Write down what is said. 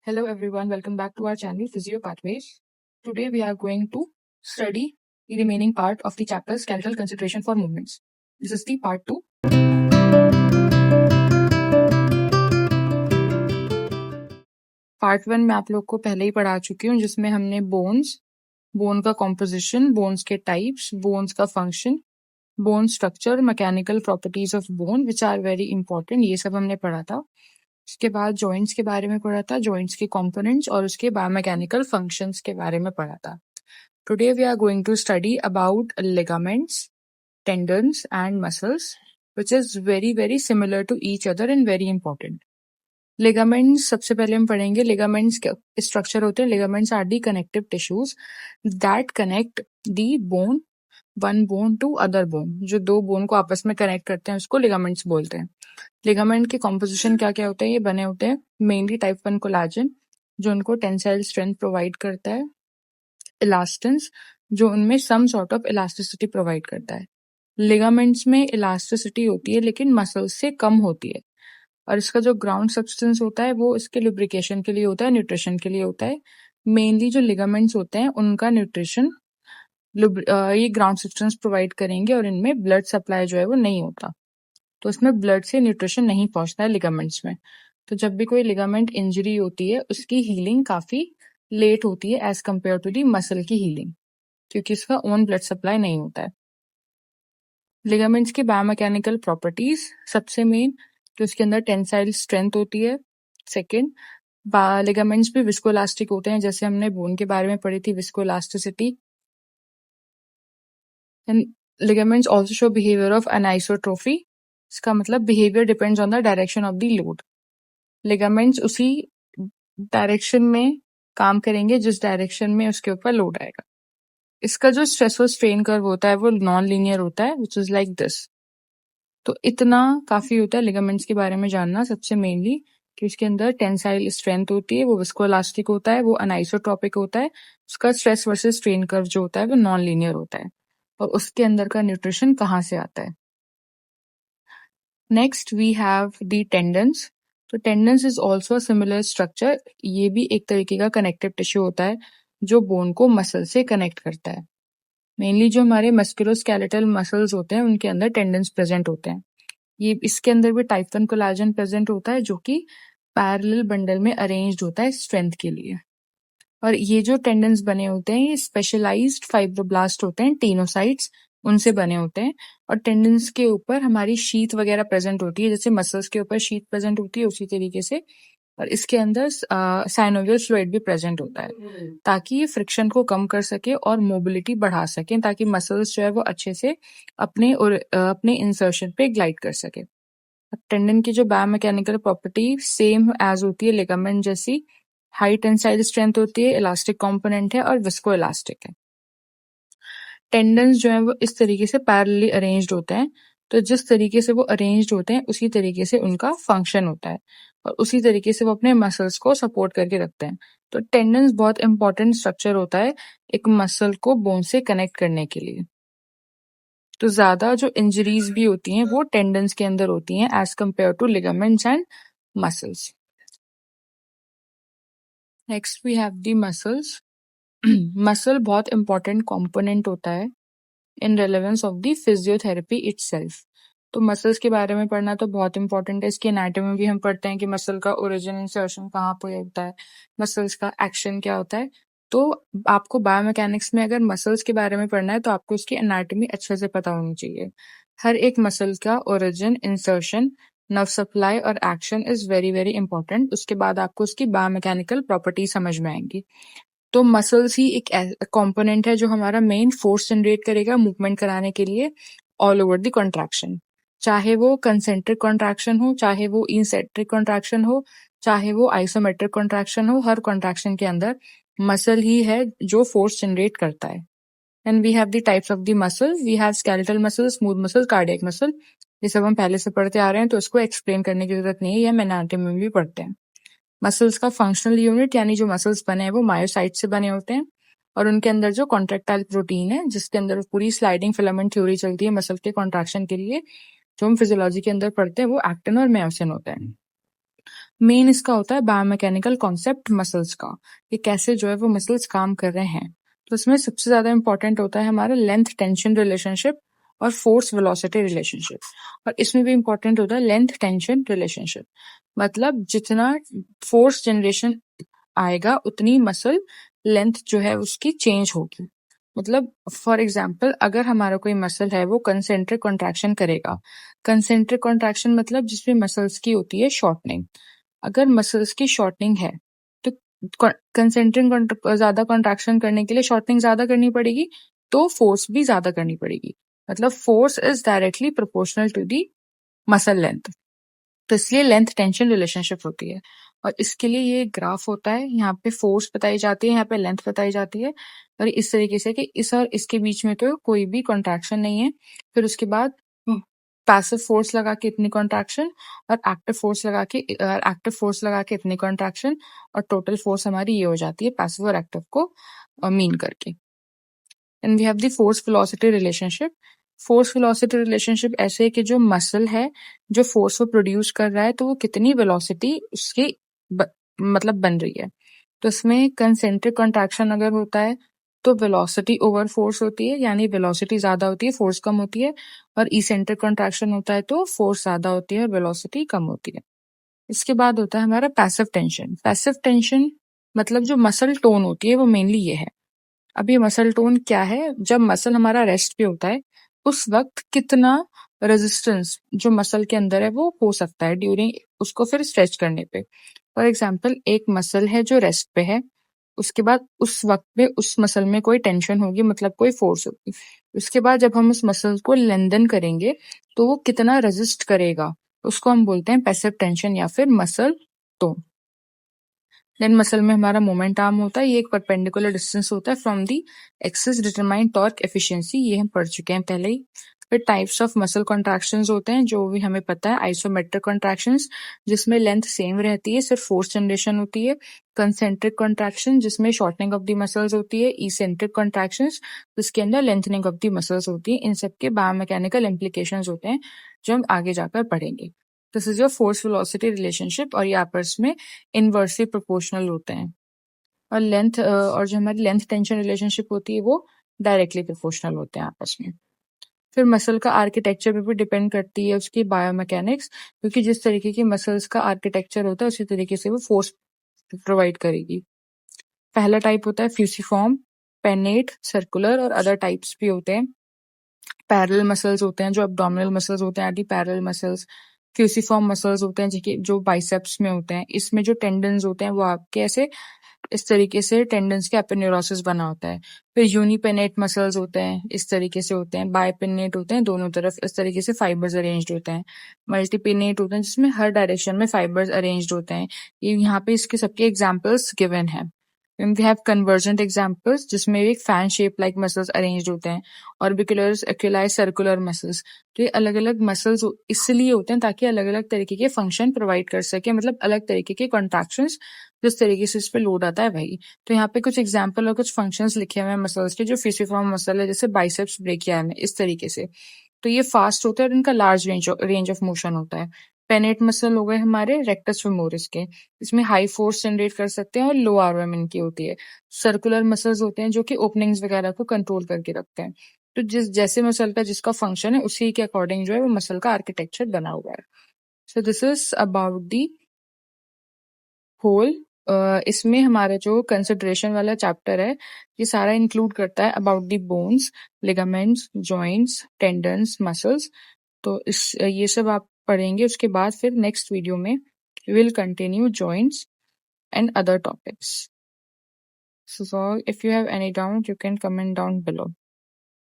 Hello everyone, welcome back to our channel Physio Pathways. Today we are going to study the remaining part of the chapter Skeletal Consideration for Movements. This is the part 2. Part 1 में आप लोग को पहले ही पढ़ा चुकी हूँ, जिसमें हमने बोन का कॉम्पोजिशन, बोन्स के टाइप्स, बोन्स का function, bone structure, mechanical properties of bone which are very important, ये सब हमने पढ़ा था। उसके बाद जॉइंट्स के बारे में पढ़ा था, जॉइंट्स के कंपोनेंट्स और उसके बायोमैकेनिकल फंक्शंस के बारे में पढ़ा था। Today we are going to study about ligaments, tendons and muscles which is very very similar to each other and very important. Ligaments सबसे पहले हम पढ़ेंगे। लिगामेंट्स के स्ट्रक्चर होते हैं। Ligaments are the connective tissues that connect the bone, one bone to other bone. जो दो bone को आपस में कनेक्ट करते हैं उसको लिगामेंट्स बोलते हैं। लिगामेंट के कॉम्पोजिशन क्या क्या होते हैं? ये बने होते हैं मेनली टाइप 1 कोलाजन, जो उनको टेंसाइल स्ट्रेंथ प्रोवाइड करता है, इलास्टिन्स, जो उनमें some sort of elasticity provide करता है। लिगामेंट्स में इलास्टिसिटी होती है लेकिन मसल्स से कम होती है, और इसका जो ग्राउंड सब्सटेंस होता है वो इसके लुब्रिकेशन के लिए होता है, न्यूट्रिशन के लिए होता है। मेनली जो लिगामेंट्स होते हैं उनका न्यूट्रिशन ये ग्राउंड सब्सटेंस प्रोवाइड करेंगे, और इनमें ब्लड सप्लाई जो है वो नहीं होता, तो इसमें ब्लड से न्यूट्रिशन नहीं पहुंचता है लिगामेंट्स में। तो जब भी कोई लिगामेंट इंजरी होती है उसकी हीलिंग काफी लेट होती है as compare to the muscle की हीलिंग, क्योंकि इसका ओन ब्लड सप्लाई नहीं होता है। लिगामेंट्स की बायोमैकेनिकल प्रॉपर्टीज, सबसे मेन तो इसके अंदर टेंसाइल स्ट्रेंथ होती है। सेकेंड, लिगामेंट्स भी विस्कोइलास्टिक होते हैं, जैसे हमने बोन के बारे में पढ़ी थी, viscoelasticity. And ligaments also show behaviour of anisotropy. इसका मतलब behaviour depends on the direction of the load. Ligaments उसी डायरेक्शन में काम करेंगे जिस डायरेक्शन में उसके ऊपर लोड आएगा। इसका जो स्ट्रेस और स्ट्रेन कर्व होता है वो नॉन लीनियर होता है, विच इज लाइक दिस। तो इतना काफी होता है लिगामेंट्स के बारे में जानना, सबसे मेनली कि उसके अंदर टेंसाइल स्ट्रेंथ होती है, वो विस्कोइलास्टिक होता है, वो अनाइसोट्रोपिक होता है, उसका स्ट्रेस वर्सेस स्ट्रेन कर्व जो होता है वो नॉन लीनियर होता है, और उसके अंदर का न्यूट्रिशन कहाँ से आता है। Next we have the tendons. तो tendons is also similar structure. ये भी एक तरीके का कनेक्टिव टिश्यू होता है जो बोन को मसल से कनेक्ट करता है। मेनली जो हमारे मस्कुलोस्केलेटल मसल्स होते हैं उनके अंदर टेंडन्स प्रेजेंट होते हैं। ये इसके अंदर भी टाइप 1 कोलाजन प्रेजेंट होता है, जो कि पैरेलल बंडल में अरेंज्ड होता है स्ट्रेंथ के लिए। और ये जो टेंडन्स बने होते हैं ये स्पेशलाइज्ड फाइब्रोब्लास्ट होते हैं, टेनोसाइट्स, उनसे बने होते हैं। और टेंडन्स के ऊपर हमारी शीथ वगैरह प्रेजेंट होती है, जैसे मसल्स के ऊपर शीथ प्रेजेंट होती है उसी तरीके से। और इसके अंदर साइनोवियल फ्लूइड भी प्रेजेंट होता है, ताकि ये फ्रिक्शन को कम कर सके और मोबिलिटी बढ़ा सके, ताकि मसल्स जो है वो अच्छे से अपने इंसर्शन पे ग्लाइड कर सके। टेंडन की जो बायोमैकेनिकल प्रॉपर्टी सेम एज होती है लिगामेंट जैसी, हाई टेंसाइल स्ट्रेंथ होती है, इलास्टिक कंपोनेंट है और विस्को इलास्टिक है। टेंडन्स जो है वो इस तरीके से पैरेलली अरेंज्ड होते हैं, तो जिस तरीके से वो अरेंज्ड होते हैं उसी तरीके से उनका फंक्शन होता है, और उसी तरीके से वो अपने मसल्स को सपोर्ट करके रखते हैं। तो टेंडन्स बहुत इंपॉर्टेंट स्ट्रक्चर होता है एक मसल को बोन से कनेक्ट करने के लिए। तो ज्यादा जो इंजरीज भी होती हैं वो टेंडन्स के अंदर होती हैं as compare to ligaments and muscles. Next we have the muscles. Muscle बहुत इंपॉर्टेंट कंपोनेंट होता है in relevance of the physiotherapy itself. तो मसल्स के बारे में पढ़ना तो बहुत इंपॉर्टेंट है। इसकी एनाटॉमी भी हम पढ़ते हैं कि मसल का ओरिजिन इंसर्शन कहाँ पे होता है, मसल्स का एक्शन क्या होता है। तो आपको बायोमैकेनिक्स में अगर मसल्स के बारे में पढ़ना है तो आपको उसकी एनाटॉमी अच्छे से पता होनी चाहिए। हर एक मसल का ओरिजिन, इंसर्शन, नर्व सप्लाई और action is very very important. उसके बाद आपको उसकी बायोमैकेनिकल प्रॉपर्टी समझ में आएंगी। तो मसल्स ही एक कंपोनेंट है जो हमारा मेन फोर्स जनरेट करेगा मूवमेंट कराने के लिए ऑल ओवर द कॉन्ट्रैक्शन, चाहे वो कंसेंट्रिक कॉन्ट्रैक्शन हो, चाहे वो इंसेंट्रिक कॉन्ट्रैक्शन हो, चाहे वो आइसोमेट्रिक कॉन्ट्रैक्शन हो। हर कॉन्ट्रैक्शन के अंदर मसल ही है जो फोर्स जनरेट करता है। And we have the types of the muscle. We have skeletal muscle, smooth muscle, cardiac muscle. ये सब हम पहले से पढ़ते आ रहे हैं तो इसको एक्सप्लेन करने की जरूरत नहीं है, ये हम एनाटॉमी में भी पढ़ते हैं। मसल्स का फंक्शनल यूनिट यानी जो मसल्स बने हैं वो मायोसाइट से बने होते हैं, और उनके अंदर जो कॉन्ट्रैक्टाइल प्रोटीन है जिसके अंदर पूरी स्लाइडिंग फिलामेंट थ्योरी चलती है मसल के कॉन्ट्रैक्शन के लिए, जो हम फिजियोलॉजी के अंदर पढ़ते हैं, वो एक्टिन और मायोसिन होता है। मेन इसका होता है बायोमैकेनिकल कॉन्सेप्ट मसल्स का, कि कैसे जो है वो मसल्स काम कर रहे हैं। तो इसमें सबसे ज्यादा इंपॉर्टेंट होता है हमारा लेंथ टेंशन रिलेशनशिप और फोर्स वेलोसिटी रिलेशनशिप। और इसमें भी इंपॉर्टेंट होता है लेंथ टेंशन रिलेशनशिप, मतलब जितना फोर्स जनरेशन आएगा उतनी मसल लेंथ जो है उसकी चेंज होगी। मतलब फॉर एग्जाम्पल अगर हमारा कोई मसल है वो कंसेंट्रिक कॉन्ट्रैक्शन करेगा। कंसेंट्रिक कॉन्ट्रैक्शन मतलब जिसमें मसल्स की होती है शॉर्टनिंग। अगर मसल्स की शॉर्टनिंग है तो कंसेंट्रिक ज्यादा कॉन्ट्रैक्शन करने के लिए शॉर्टनिंग ज्यादा करनी पड़ेगी, तो फोर्स भी ज्यादा करनी पड़ेगी। मतलब force is directly proportional to the muscle length. तो इसलिए लेंथ टेंशन रिलेशनशिप होती है। और इसके लिए ये ग्राफ होता है, यहाँ पे फोर्स बताई जाती है, यहाँ पे लेंथ बताई जाती है। और इस तरीके से कि इस और इसके बीच में तो कोई भी कॉन्ट्रैक्शन नहीं है। फिर उसके बाद पैसिव फोर्स लगा के इतनी कॉन्ट्रैक्शन, और एक्टिव फोर्स लगा के इतनी कॉन्ट्रैक्शन, और टोटल फोर्स हमारी ये हो जाती है पैसिव और एक्टिव को मीन करके। And we have the force velocity relationship. Force velocity relationship ऐसे है कि जो मसल है जो फोर्स को प्रोड्यूस कर रहा है तो वो कितनी वेलोसिटी उसकी मतलब बन रही है। तो इसमें कंसेंट्रिक कॉन्ट्रैक्शन अगर होता है तो वेलोसिटी ओवर फोर्स होती है, यानी वेलोसिटी ज्यादा होती है फोर्स कम होती है। और इसेंट्रिक कॉन्ट्रैक्शन होता है तो फोर्स ज्यादा होती है और वेलोसिटी कम होती है। इसके बाद होता है हमारा पैसिव टेंशन। पैसिव टेंशन मतलब जो मसल टोन होती है वो मेनली ये है। अब ये मसल टोन क्या है, जब मसल हमारा रेस्ट पे होता है उस वक्त कितना रेजिस्टेंस जो मसल के अंदर है वो हो सकता है ड्यूरिंग उसको फिर स्ट्रेच करने पे। फॉर एग्जाम्पल एक मसल है जो रेस्ट पे है, उसके बाद उस वक्त पे उस मसल में कोई टेंशन होगी, मतलब कोई फोर्स होगी। उसके बाद जब हम उस मसल को लेंथन करेंगे तो वो कितना रेजिस्ट करेगा, उसको हम बोलते हैं पैसिव टेंशन या फिर मसल टोन। देन मसल में हमारा मोमेंट आर्म होता है, ये एक परपेंडिकुलर डिस्टेंस होता है from the axis determine torque efficiency, ये हम पढ़ चुके हैं पहले ही। फिर टाइप्स ऑफ मसल कॉन्ट्रैक्शंस होते हैं जो भी हमें पता है। आइसोमेट्रिक कॉन्ट्रैक्शंस जिसमें लेंथ सेम रहती है, सिर्फ फोर्स जनरेशन होती है। कंसेंट्रिक कॉन्ट्रैक्शन जिसमें शॉर्टनिंग ऑफ द मसल्स होती है। इसेंट्रिक कॉन्ट्रैक्शंस जिसके अंदर लेंथनिंग ऑफ द मसल्स होती है। इन सबके बायोमैकेनिकल इम्प्लीकेशंस होते हैं जो हम आगे जाकर पढ़ेंगे। This is your force velocity relationship, और ये आपस में इनवर्सली प्रोपोर्शनल होते हैं। और लेंथ और जो हमारी लेंथ टेंशन रिलेशनशिप होती है वो डायरेक्टली प्रोपोर्शनल होते हैं आपस में। फिर मसल का आर्किटेक्चर पे भी डिपेंड करती है उसकी बायोमैकेनिक्स, क्योंकि जिस तरीके की मसल्स का आर्किटेक्चर होता है उसी तरीके से वो फोर्स प्रोवाइड करेगी। पहला टाइप होता है फ्यूसिफॉर्म, पेनेट, सर्कुलर, और अदर टाइप्स भी होते हैं। पैरेलल मसल्स होते हैं जो अब्डोमिनल मसल्स होते हैं, एंटी पैरेलल मसल्स। फ्यूसिफॉर्म मसल्स होते हैं जो बाइसेप्स में होते हैं। इसमें जो टेंडन्स होते हैं वो आपके ऐसे इस तरीके से टेंडन्स के एपिन्यूरोसिस बना होता है। फिर यूनिपेनेट मसल्स होते हैं, इस तरीके से होते हैं। बाइपिनेट होते हैं, दोनों तरफ इस तरीके से फाइबर्स अरेंज्ड होते हैं। मल्टीपिनेट होते हैं जिसमें हर डायरेक्शन में फाइबर्स अरेंज्ड होते हैं। ये यहाँ पे इसके सबके एग्जाम्पल्स गिवन है। वी हैव कन्वर्जेंट एग्जाम्पल्स जिसमें एक fan shape like muscles arranged होते हैं। ऑर्बिकुलर्स, एक्युलाई, सर्कुलर मसल्स। तो ये अलग अलग मसल्स इसलिए होते हैं ताकि अलग अलग तरीके के फंक्शन प्रोवाइड कर सके, मतलब अलग तरीके के कॉन्ट्रैक्शंस जिस तरीके से इस पे लोड आता है भाई। तो यहाँ पे कुछ एग्जाम्पल और कुछ फंक्शंस लिखे हुए हैं मसल्स के, जो फ्यूसिफॉर्म मसल है जैसे बाइसेप्स, ब्रेकिया में, इस तरीके से। तो ये फास्ट होता है और इनका लार्ज रेंज ऑफ मोशन होता है। पेनेट मसल हो गए हमारे रेक्टस फेमोरिस के, इसमें हाई फोर्स जनरेट कर सकते हैं और लो आरओएम इनकी होती है। सर्कुलर मसल्स होते हैं जो कि ओपनिंग्स वगैरह को कंट्रोल करके रखते हैं। तो जिस जैसे मसल का जिसका फंक्शन है उसी के अकॉर्डिंग जो है वो मसल का आर्किटेक्चर बना हुआ है। So this is about the whole. इसमें हमारा जो कंसिडरेशन वाला चैप्टर है ये सारा इंक्लूड करता है about the bones, ligaments, joints, tendons, muscles. तो ये सब आप पढ़ेंगे। उसके बाद फिर नेक्स्ट वीडियो में will continue joints and other topics. So if you have any doubt, you can comment down below.